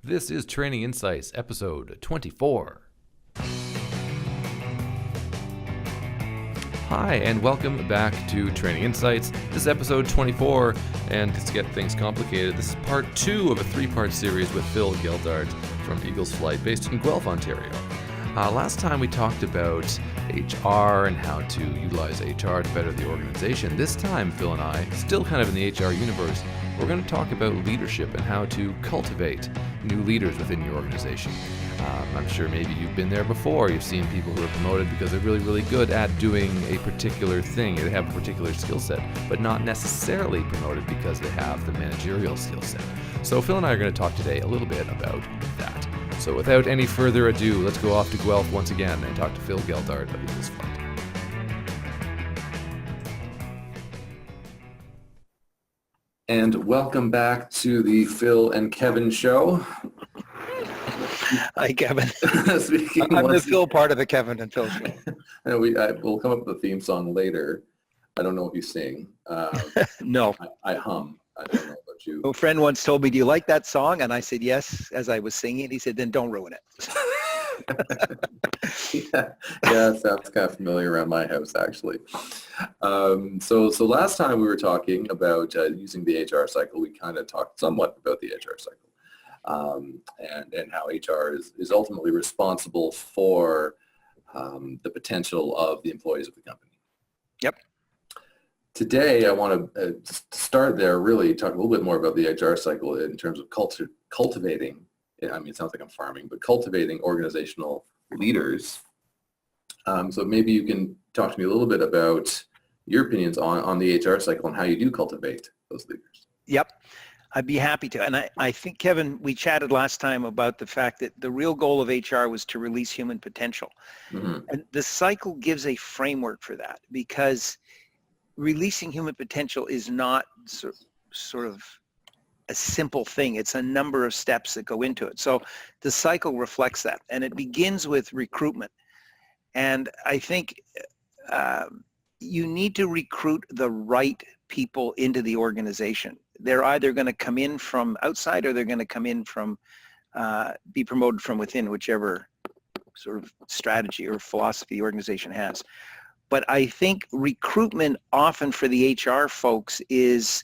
This is Training Insights, episode 24. Hi, and welcome back to Training Insights. This is episode 24, and to get things complicated, this is part 2 of a 3-part series with Phil Geldart from Eagles Flight, based in Guelph, Ontario. Last time we talked about HR and how to utilize HR to better the organization. This time, Phil and I, still kind of in the HR universe, we're going to talk about leadership and how to cultivate new leaders within your organization. I'm sure maybe you've been there before. You've seen people who are promoted because they're really, really good at doing a particular thing. They have a particular skill set, but not necessarily promoted because they have the managerial skill set. So Phil and I are going to talk today a little bit about that. So without any further ado, let's go off to Guelph once again and talk to Phil Geldart of Eagles Flight. And welcome back to the Phil and Kevin show. Hi, Kevin. I'm the Phil part of the Kevin and Phil show. And we'll come up with a theme song later. I don't know if you sing. No. I hum. I don't know about you. A friend once told me, "Do you like that song?" And I said, "Yes," as I was singing. He said, "Then don't ruin it." Yeah, sounds kind of familiar around my house, actually. So last time we were talking about using the HR cycle. We kind of talked somewhat about the HR cycle and how HR is ultimately responsible for the potential of the employees of the company. Yep. Today, I want to start there, really talk a little bit more about the HR cycle in terms of cultivating. I mean, it sounds like I'm farming, but cultivating organizational leaders. So maybe you can talk to me a little bit about your opinions on the HR cycle and how you do cultivate those leaders. Yep. I'd be happy to. And I think, Kevin, we chatted last time about the fact that the real goal of HR was to release human potential. Mm-hmm. And the cycle gives a framework for that, because releasing human potential is not sort of a simple thing. It's a number of steps that go into it. So the cycle reflects that, and it begins with recruitment. And I think you need to recruit the right people into the organization. They're either going to come in from outside or they're going to come in from, be promoted from within, whichever sort of strategy or philosophy the organization has. But I think recruitment often for the HR folks is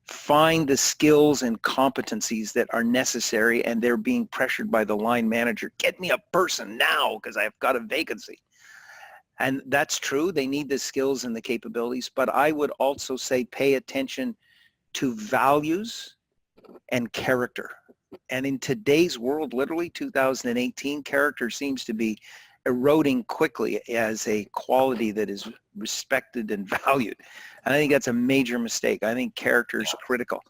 find the skills and competencies that are necessary, and they're being pressured by the line manager. Get me a person now because I've got a vacancy. And that's true. They need the skills and the capabilities. But I would also say pay attention to values and character. And in today's world, literally 2018, character seems to be eroding quickly as a quality that is respected and valued. And I think that's a major mistake. I think character is critical.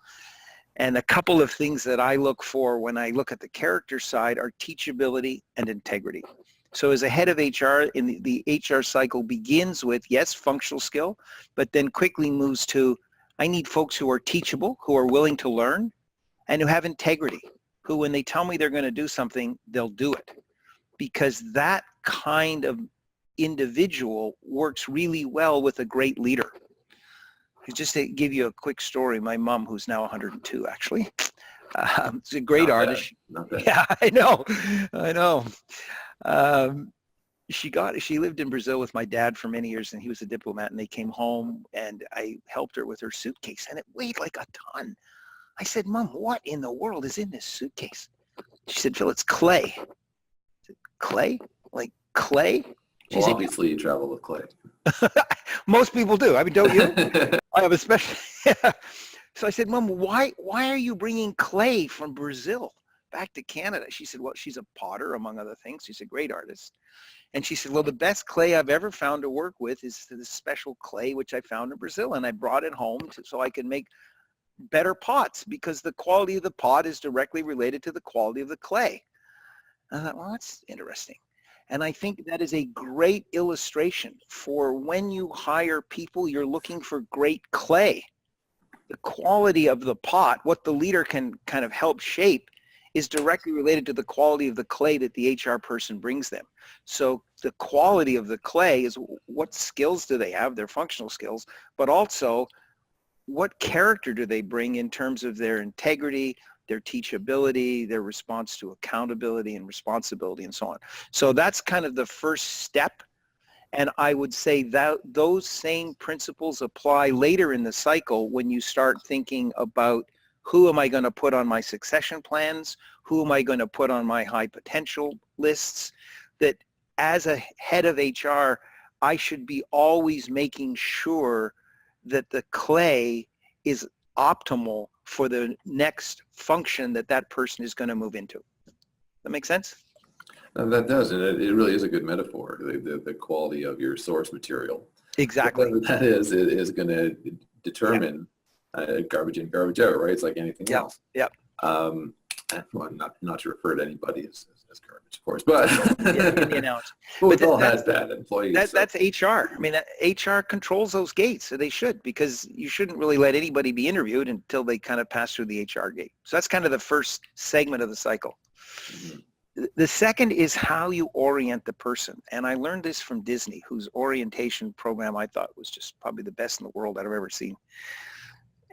And a couple of things that I look for when I look at the character side are teachability and integrity. So as a head of HR, in the HR cycle begins with, yes, functional skill, but then quickly moves to, I need folks who are teachable, who are willing to learn, and who have integrity, who when they tell me they're going to do something, they'll do it. Because that kind of individual works really well with a great leader. Just to give you a quick story, my mom, who's now 102 actually, is a great artist. Not bad. Yeah, I know. She lived in Brazil with my dad for many years, and he was a diplomat, and they came home and I helped her with her suitcase, and it weighed like a ton. I said, "Mom, what in the world is in this suitcase?" She said, "Phil, it's clay." Clay? Like clay? Well, obviously you travel with clay. Most people do. I mean, don't you? I have a special. So I said, "Mom, why are you bringing clay from Brazil back to Canada?" She said, "Well, she's a potter, among other things. She's a great artist." And she said, "Well, the best clay I've ever found to work with is this special clay, which I found in Brazil. And I brought it home so I can make better pots, because the quality of the pot is directly related to the quality of the clay." I thought, well, that's interesting. And I think that is a great illustration for when you hire people, you're looking for great clay. The quality of the pot, what the leader can kind of help shape, is directly related to the quality of the clay that the HR person brings them. So the quality of the clay is what skills do they have, their functional skills, but also what character do they bring in terms of their integrity, their teachability, their response to accountability and responsibility, and so on. So that's kind of the first step. And I would say that those same principles apply later in the cycle when you start thinking about who am I going to put on my succession plans? Who am I going to put on my high potential lists? That as a head of HR, I should be always making sure that the clay is optimal for the next function that that person is going to move into. That make sense? That does, and it really is a good metaphor, the quality of your source material. Exactly. Whatever that is going to determine garbage in, garbage out, right? It's like anything else. Yeah. Well, not to refer to anybody as garbage, of course, but we've all had bad employees. That's HR. I mean, HR controls those gates, so they should, because you shouldn't really let anybody be interviewed until they kind of pass through the HR gate. So that's kind of the first segment of the cycle. Mm-hmm. The second is how you orient the person. And I learned this from Disney, whose orientation program I thought was just probably the best in the world I've ever seen.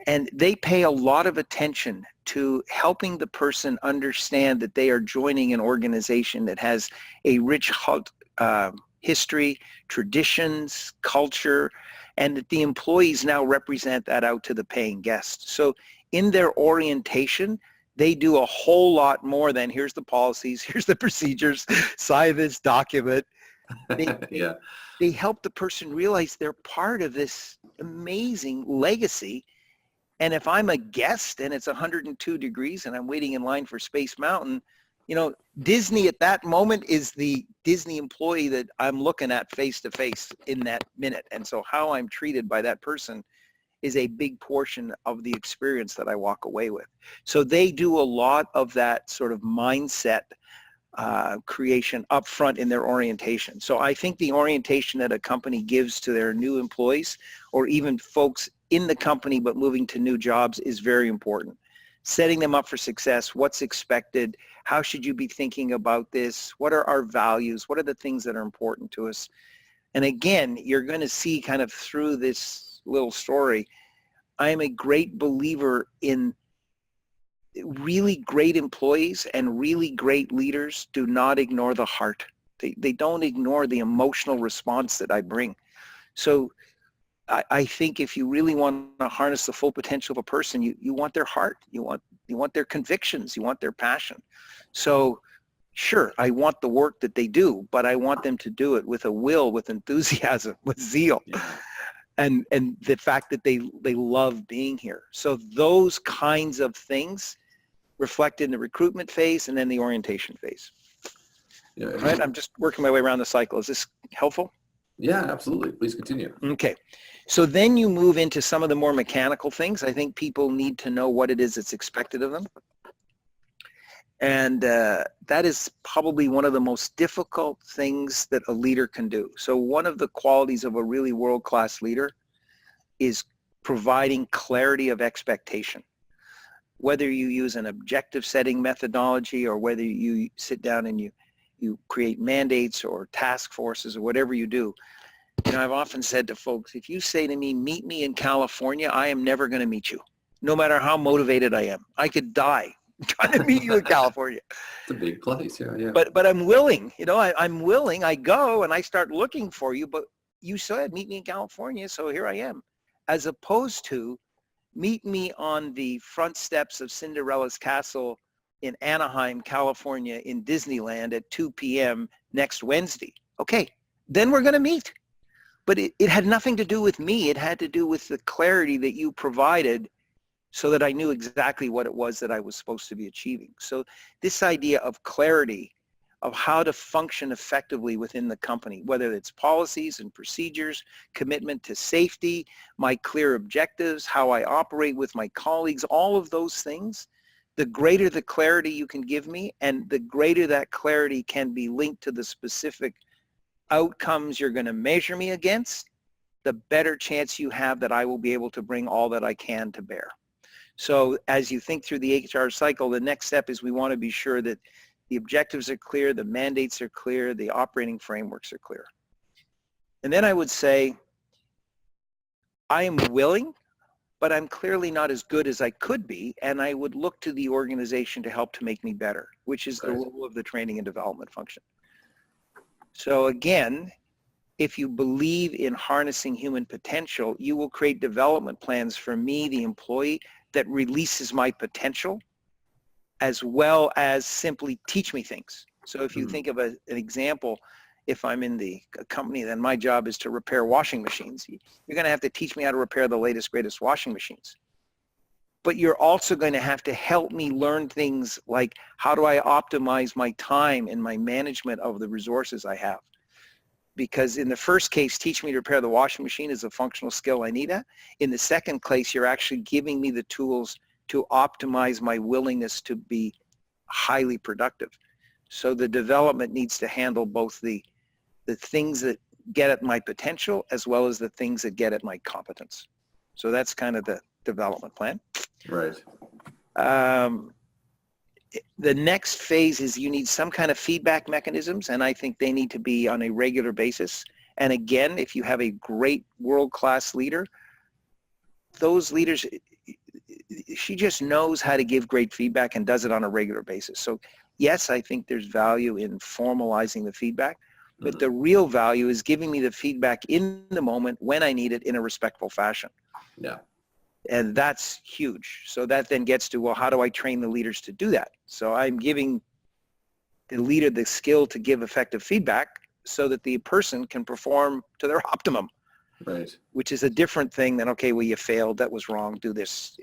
And they pay a lot of attention to helping the person understand that they are joining an organization that has a rich history, traditions, culture, and that the employees now represent that out to the paying guests. So in their orientation, they do a whole lot more than here's the policies, here's the procedures, sign this document. They help the person realize they're part of this amazing legacy. And if I'm a guest and it's 102 degrees and I'm waiting in line for Space Mountain, Disney at that moment is the Disney employee that I'm looking at face to face in that minute. And so how I'm treated by that person is a big portion of the experience that I walk away with. So they do a lot of that sort of mindset creation up front in their orientation. So I think the orientation that a company gives to their new employees, or even folks in the company but moving to new jobs, is very important. Setting them up for success, what's expected, how should you be thinking about this, what are our values, what are the things that are important to us. And again, you're going to see kind of through this little story, I am a great believer in really great employees and really great leaders do not ignore the heart. They don't ignore the emotional response that I bring. So I think if you really want to harness the full potential of a person, you want their heart, you want their convictions, you want their passion. So sure, I want the work that they do, but I want them to do it with a will, with enthusiasm, with zeal. Yeah. And the fact that they love being here. So those kinds of things reflect in the recruitment phase and then the orientation phase. Yeah. Right? I'm just working my way around the cycle. Is this helpful? Yeah, absolutely. Please continue. Okay. So then you move into some of the more mechanical things. I think people need to know what it is that's expected of them. And that is probably one of the most difficult things that a leader can do. So one of the qualities of a really world-class leader is providing clarity of expectation. Whether you use an objective setting methodology or whether you sit down and you create mandates or task forces or whatever you do. I've often said to folks, if you say to me, meet me in California, I am never going to meet you, no matter how motivated I am. I could die trying to meet you in California. It's a big place, yeah. But I'm willing, I'm willing. I go and I start looking for you, but you said meet me in California, so here I am. As opposed to meet me on the front steps of Cinderella's Castle in Anaheim, California, in Disneyland at 2 p.m. next Wednesday. Okay, then we're going to meet. But it had nothing to do with me. It had to do with the clarity that you provided so that I knew exactly what it was that I was supposed to be achieving. So this idea of clarity of how to function effectively within the company, whether it's policies and procedures, commitment to safety, my clear objectives, how I operate with my colleagues, all of those things, the greater the clarity you can give me, and the greater that clarity can be linked to the specific outcomes you're going to measure me against, the better chance you have that I will be able to bring all that I can to bear. So as you think through the HR cycle, the next step is we want to be sure that the objectives are clear, the mandates are clear, the operating frameworks are clear. And then I would say, I am willing, but I'm clearly not as good as I could be, and I would look to the organization to help to make me better, which is the Right. role of the training and development function. So again, if you believe in harnessing human potential, you will create development plans for me, the employee, that releases my potential, as well as simply teach me things. So if you think of an example, if I'm in the company, then my job is to repair washing machines. You're going to have to teach me how to repair the latest, greatest washing machines. But you're also going to have to help me learn things like, how do I optimize my time and my management of the resources I have? Because in the first case, teach me to repair the washing machine is a functional skill I need. In the second case, you're actually giving me the tools to optimize my willingness to be highly productive. So the development needs to handle both the things that get at my potential as well as the things that get at my competence. So that's kind of the development plan. Right. The next phase is you need some kind of feedback mechanisms, and I think they need to be on a regular basis. And again, if you have a great world-class leader, those leaders, she just knows how to give great feedback and does it on a regular basis. So yes, I think there's value in formalizing the feedback, but the real value is giving me the feedback in the moment when I need it in a respectful fashion. Yeah. And that's huge. So that then gets to, well, how do I train the leaders to do that? So I'm giving the leader the skill to give effective feedback so that the person can perform to their optimum. Right. Which is a different thing than, okay, well, you failed, that was wrong, do this.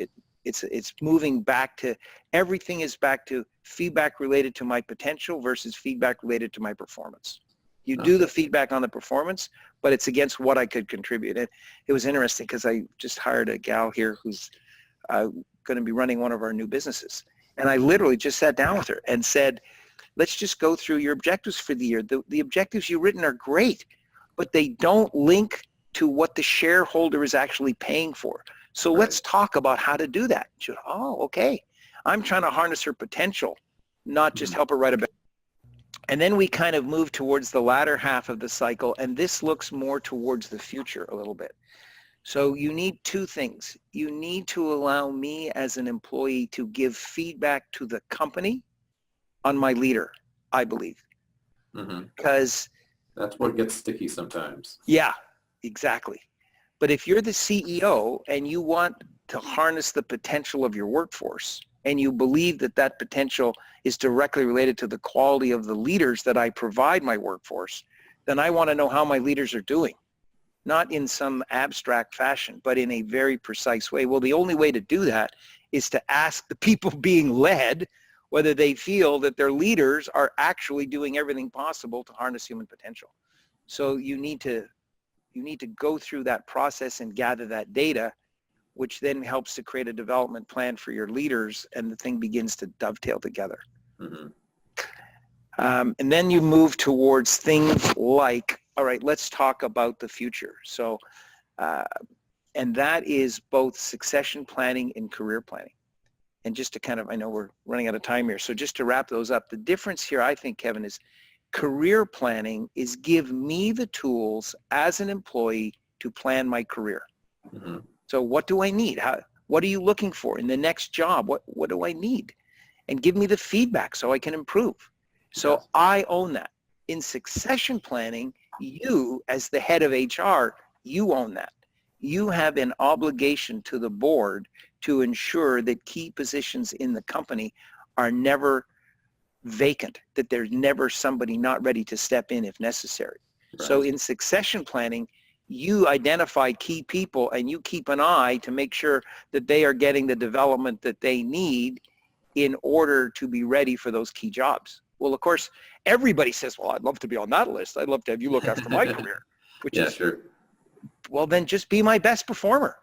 It's moving back to, everything is back to feedback related to my potential versus feedback related to my performance. You do the feedback on the performance, but it's against what I could contribute. And it was interesting because I just hired a gal here who's going to be running one of our new businesses. And I literally just sat down with her and said, let's just go through your objectives for the year. The objectives you've written are great, but they don't link to what the shareholder is actually paying for. So let's talk about how to do that. She went, oh, okay. I'm trying to harness her potential, not just help her write a better. And then we kind of move towards the latter half of the cycle, and this looks more towards the future a little bit. So you need two things. You need to allow me as an employee to give feedback to the company on my leader, I believe. Because that's what gets sticky sometimes. Yeah, exactly. But if you're the CEO and you want to harness the potential of your workforce, and you believe that that potential is directly related to the quality of the leaders that I provide my workforce, then I want to know how my leaders are doing, not in some abstract fashion, but in a very precise way. Well, the only way to do that is to ask the people being led whether they feel that their leaders are actually doing everything possible to harness human potential. So you need to go through that process and gather that data, which then helps to create a development plan for your leaders, and the thing begins to dovetail together. And then you move towards things like, all right, let's talk about the future. So, and that is both succession planning and career planning. And just to kind of, I know we're running out of time here, so just to wrap those up, the difference here, I think, Kevin, is career planning is give me the tools as an employee to plan my career. So what do I need? What are you looking for in the next job? What do I need? And give me the feedback so I can improve. So I own that. In succession planning, you as the head of HR, you own that. You have an obligation to the board to ensure that key positions in the company are never vacant, that there's never somebody not ready to step in if necessary. So in succession planning, you identify key people and you keep an eye to make sure that they are getting the development that they need in order to be ready for those key jobs. Well, of course, everybody says, well, I'd love to be on that list. I'd love to have you look after my career, which is, sure. Well, then just be my best performer.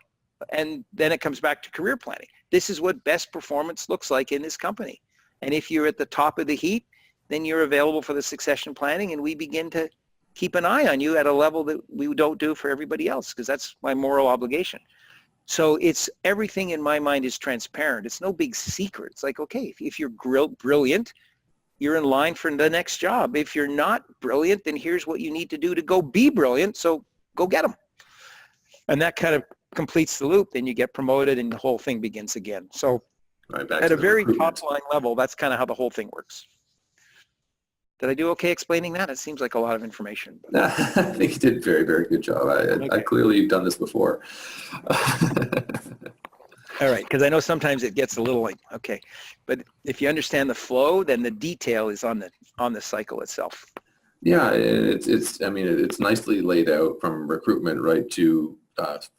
And then it comes back to career planning. This is what best performance looks like in this company. And if you're at the top of the heap, then you're available for the succession planning, and we begin to keep an eye on you at a level that we don't do for everybody else, because that's my moral obligation. So it's, everything in my mind is transparent. It's no big secret. It's like, okay, if you're brilliant, you're in line for the next job. If you're not brilliant, then here's what you need to do to go be brilliant. So go get them. And that kind of completes the loop, then you get promoted and the whole thing begins again. So Right, back at to a the very recruitment. top line level, that's kind of how the whole thing works. Did I do okay explaining that? It seems like a lot of information. But... I think you did a very, very good job. I clearly you've done this before. All right, because I know sometimes it gets a little like, okay, but if you understand the flow, then the detail is on the cycle itself. Yeah, it's nicely laid out from recruitment right to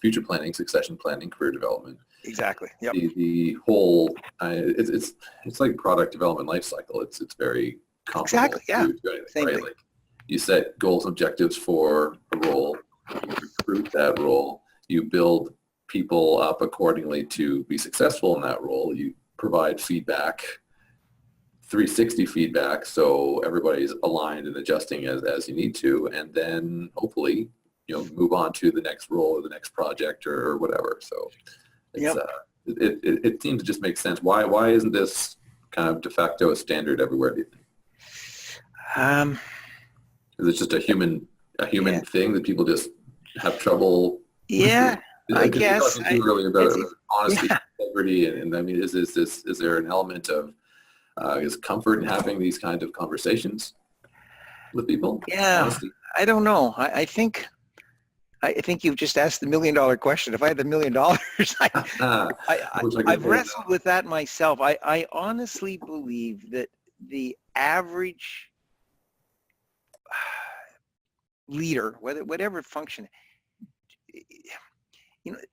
future planning, succession planning, career development. Exactly. Yep. The whole it's like product development life cycle. It's very comparable. Exactly. Yeah. To anything, Same right? thing. Like you set goals and objectives for a role, you recruit that role, you build people up accordingly to be successful in that role. You provide feedback, 360 feedback, so everybody's aligned and adjusting as you need to, and then hopefully move on to the next role or the next project or whatever. So it's, it seems to just make sense. Why isn't this kind of de facto a standard everywhere, do you think? Is it just a human thing that people just have trouble? Yeah, I guess. You were earlier about honesty, integrity, and I mean, is there an element of is comfort in having these kind of conversations with people? Yeah, honesty? I don't know. I think you've just asked the $1 million question. If I had the $1 million, I've wrestled with that myself. I honestly believe that the average leader, whatever function,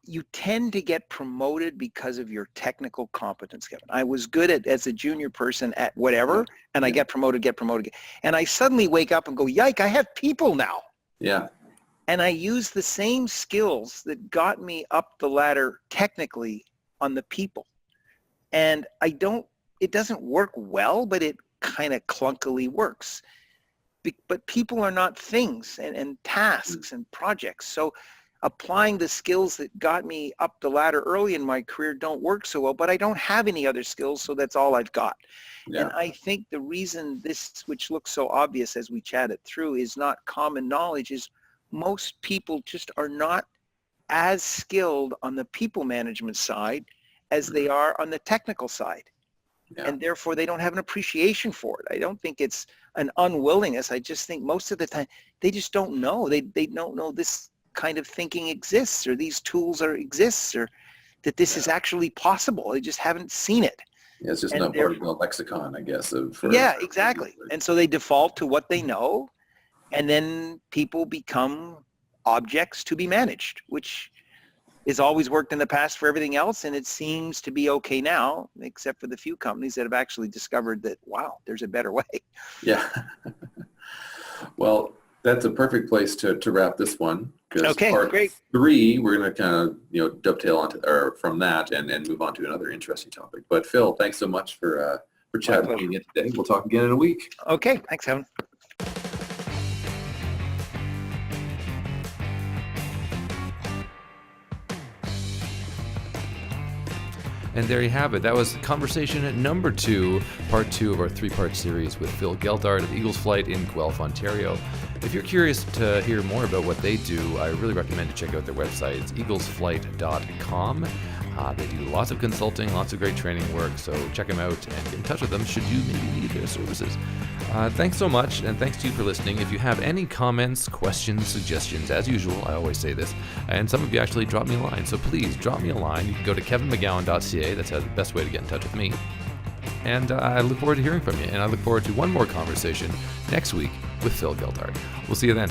you tend to get promoted because of your technical competence, Kevin. I was good as a junior person at whatever, and I get promoted. And I suddenly wake up and go, yike, I have people now. Yeah. And I use the same skills that got me up the ladder technically on the people. And it doesn't work well, but it kind of clunkily works. But people are not things and tasks and projects. So applying the skills that got me up the ladder early in my career don't work so well, but I don't have any other skills, so that's all I've got. Yeah. And I think the reason this, which looks so obvious as we chat it through, is not common knowledge is most people just are not as skilled on the people management side as they are on the technical side. Yeah. And therefore they don't have an appreciation for it. I don't think it's an unwillingness. I just think most of the time they just don't know. They don't know this kind of thinking exists, or these tools exists, or that this is actually possible. They just haven't seen it. Yeah, it's just not part of the lexicon, I guess. Exactly. And so they default to what they know, and then people become objects to be managed, which has always worked in the past for everything else, and it seems to be okay now, except for the few companies that have actually discovered that, wow, there's a better way. Yeah. Well, that's a perfect place to wrap this one. Okay, part great. 3, we're going to kind of dovetail onto from that and move on to another interesting topic. But Phil, thanks so much for chatting with me today. We'll talk again in a week. Okay, thanks, Kevin. And there you have it. That was conversation number 2, part 2 of our 3-part series with Phil Geldart of Eagles Flight in Guelph, Ontario. If you're curious to hear more about what they do, I really recommend to check out their website. It's eaglesflight.com. They do lots of consulting, lots of great training work, so check them out and get in touch with them should you maybe need their services. Thanks so much, and thanks to you for listening. If you have any comments, questions, suggestions, as usual, I always say this, and some of you actually drop me a line, so please drop me a line. You can go to kevinmcgowan.ca. That's the best way to get in touch with me. And I look forward to hearing from you, and I look forward to one more conversation next week with Phil Geldart. We'll see you then.